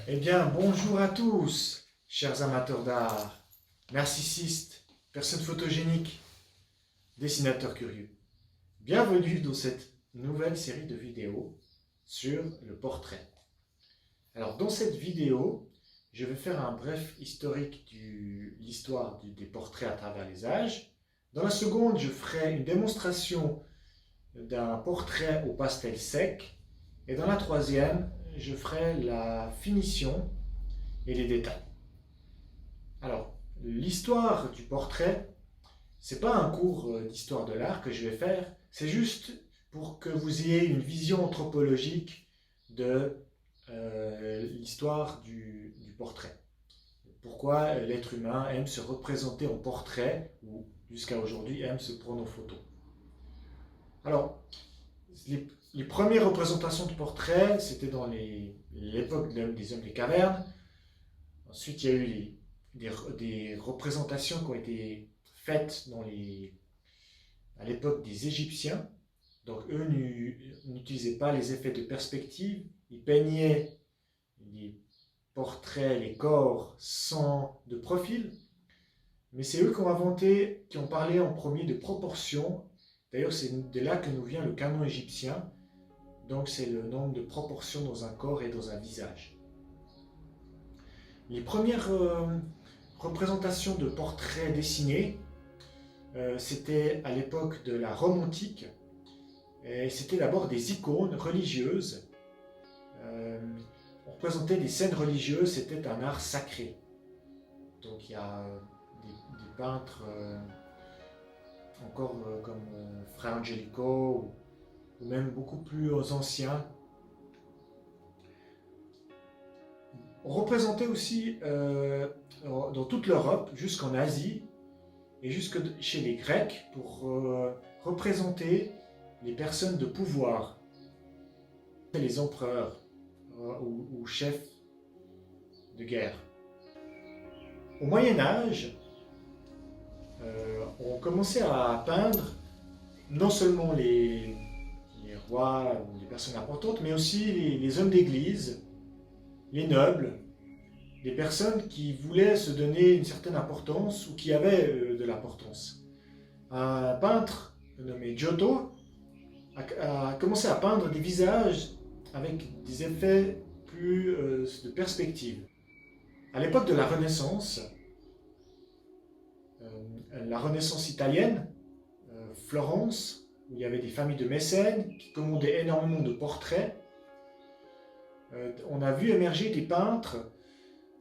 Eh bien, bonjour à tous, chers amateurs d'art, narcissistes, personnes photogéniques, dessinateurs curieux. Bienvenue dans cette nouvelle série de vidéos sur le portrait. Alors, dans cette vidéo, je vais faire un bref historique de l'histoire des portraits à travers les âges. Dans la seconde, je ferai une démonstration d'un portrait au pastel sec. Et dans la troisième, je ferai la finition et les détails. Alors, l'histoire du portrait, c'est pas un cours d'histoire de l'art que je vais faire, c'est juste pour que vous ayez une vision anthropologique de l'histoire du portrait. Pourquoi l'être humain aime se représenter en portrait ou jusqu'à aujourd'hui aime se prendre en photo. Alors, les premières représentations de portrait, c'était dans l'époque des hommes des cavernes. Ensuite, il y a eu des représentations qui ont été faites à l'époque des Égyptiens. Donc, eux n'utilisaient pas les effets de perspective. Ils peignaient les portraits, les corps sans de profil. Mais c'est eux qui ont parlé en premier de proportion. D'ailleurs, c'est de là que nous vient le canon égyptien. Donc, c'est le nombre de proportions dans un corps et dans un visage. Les premières représentations de portraits dessinés, c'était à l'époque de la Rome antique. C'était d'abord des icônes religieuses. On représentait des scènes religieuses, c'était un art sacré. Donc il y a des peintres encore comme Fra Angelico ou même beaucoup plus anciens. On représentait aussi dans toute l'Europe, jusqu'en Asie et jusque chez les Grecs pour représenter les personnes de pouvoir, les empereurs ou chefs de guerre. Au Moyen Âge, on commençait à peindre non seulement les rois ou les personnes importantes, mais aussi les hommes d'église, les nobles, les personnes qui voulaient se donner une certaine importance ou qui avaient de l'importance. Un peintre nommé Giotto a commencé à peindre des visages avec des effets plus de perspective. À l'époque de la Renaissance italienne, Florence, où il y avait des familles de mécènes qui commandaient énormément de portraits, on a vu émerger des peintres,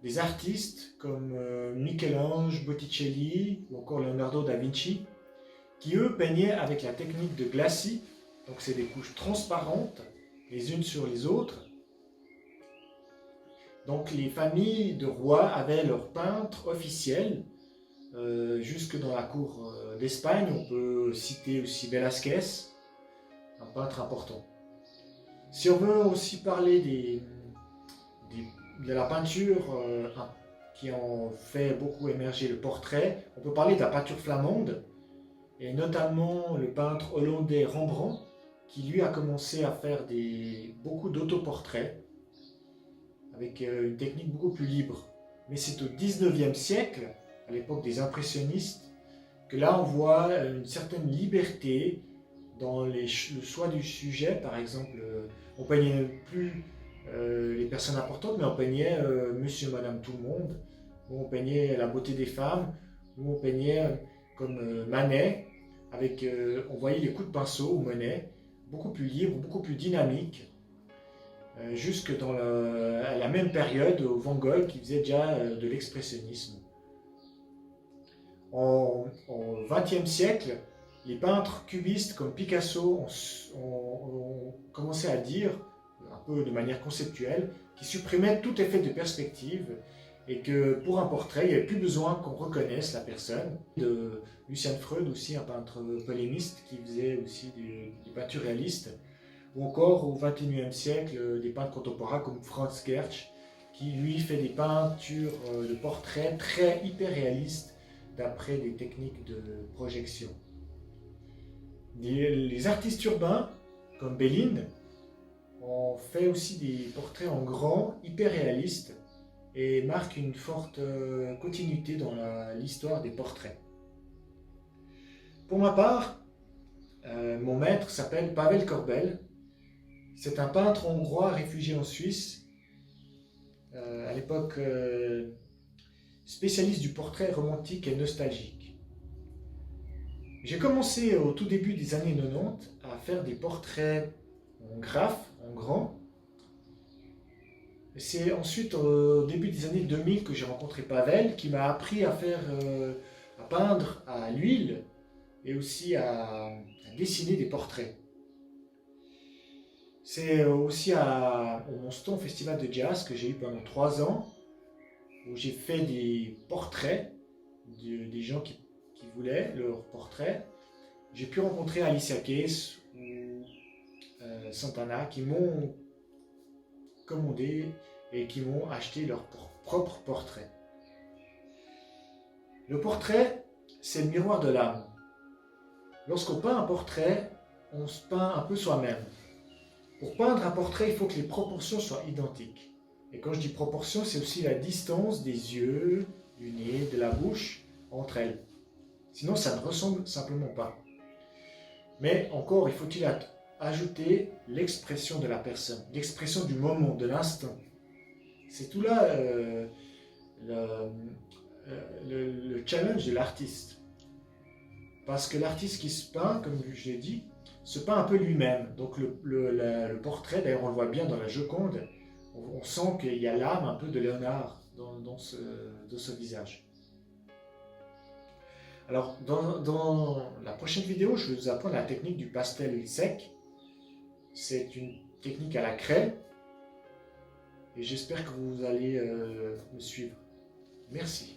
des artistes comme Michel-Ange, Botticelli ou encore Leonardo da Vinci, qui eux peignaient avec la technique de glacis, donc c'est des couches transparentes les unes sur les autres. Donc les familles de rois avaient leurs peintres officiels, jusque dans la cour d'Espagne. On peut citer aussi Velázquez, un peintre important. Si on veut aussi parler de la peinture qui ont fait beaucoup émerger le portrait, on peut parler de la peinture flamande, et notamment le peintre hollandais Rembrandt, qui lui a commencé à faire beaucoup d'autoportraits, avec une technique beaucoup plus libre. Mais c'est au 19e siècle, à l'époque des impressionnistes, que là on voit une certaine liberté dans le choix du sujet. Par exemple, on peignait plus les personnes importantes, mais on peignait monsieur, madame, tout le monde, ou on peignait la beauté des femmes, ou on peignait comme Manet, on voyait les coups de pinceau ou Monet, beaucoup plus libre, beaucoup plus dynamique, jusque à la même période au Van Gogh qui faisait déjà de l'expressionnisme. Au XXe siècle, les peintres cubistes comme Picasso ont commencé à dire, un peu de manière conceptuelle, qu'ils supprimaient tout effet de perspective et que pour un portrait, il n'y avait plus besoin qu'on reconnaisse la personne. De Lucian Freud aussi, un peintre polémiste qui faisait aussi des peintures réalistes, ou encore au XXIe siècle, des peintres contemporains comme Franz Giertz, qui lui fait des peintures de portraits très hyper réalistes d'après des techniques de projection. Les artistes urbains, comme Béline, on fait aussi des portraits en grand, hyper réalistes, et marque une forte continuité dans l'histoire des portraits. Pour ma part, mon maître s'appelle Pavel Korbel. C'est un peintre hongrois réfugié en Suisse, à l'époque spécialiste du portrait romantique et nostalgique. J'ai commencé au tout début des années 90 à faire des portraits en graphe, en grand. C'est ensuite au début des années 2000 que j'ai rencontré Pavel qui m'a appris à à peindre à l'huile et aussi à dessiner des portraits. C'est aussi au Monston Festival de Jazz que j'ai eu pendant 3 ans où j'ai fait des portraits des gens qui voulaient leurs portraits. J'ai pu rencontrer Alicia Keys ou Santana qui m'ont commandé et qui m'ont acheté leur propre portrait. Le portrait, c'est le miroir de l'âme. Lorsqu'on peint un portrait, on se peint un peu soi-même. Pour peindre un portrait, il faut que les proportions soient identiques. Et quand je dis proportion, c'est aussi la distance des yeux, du nez, de la bouche entre elles. Sinon, ça ne ressemble simplement pas. Mais encore, il faut-il ajouter l'expression de la personne, l'expression du moment, de l'instant. C'est tout là le challenge de l'artiste. Parce que l'artiste qui se peint, comme je l'ai dit, se peint un peu lui-même. Donc le portrait, d'ailleurs on le voit bien dans la Joconde, on sent qu'il y a l'âme un peu de Léonard dans ce visage. Alors dans la prochaine vidéo, je vais vous apprendre la technique du pastel sec. C'est une technique à la craie. Et j'espère que vous allez me suivre. Merci.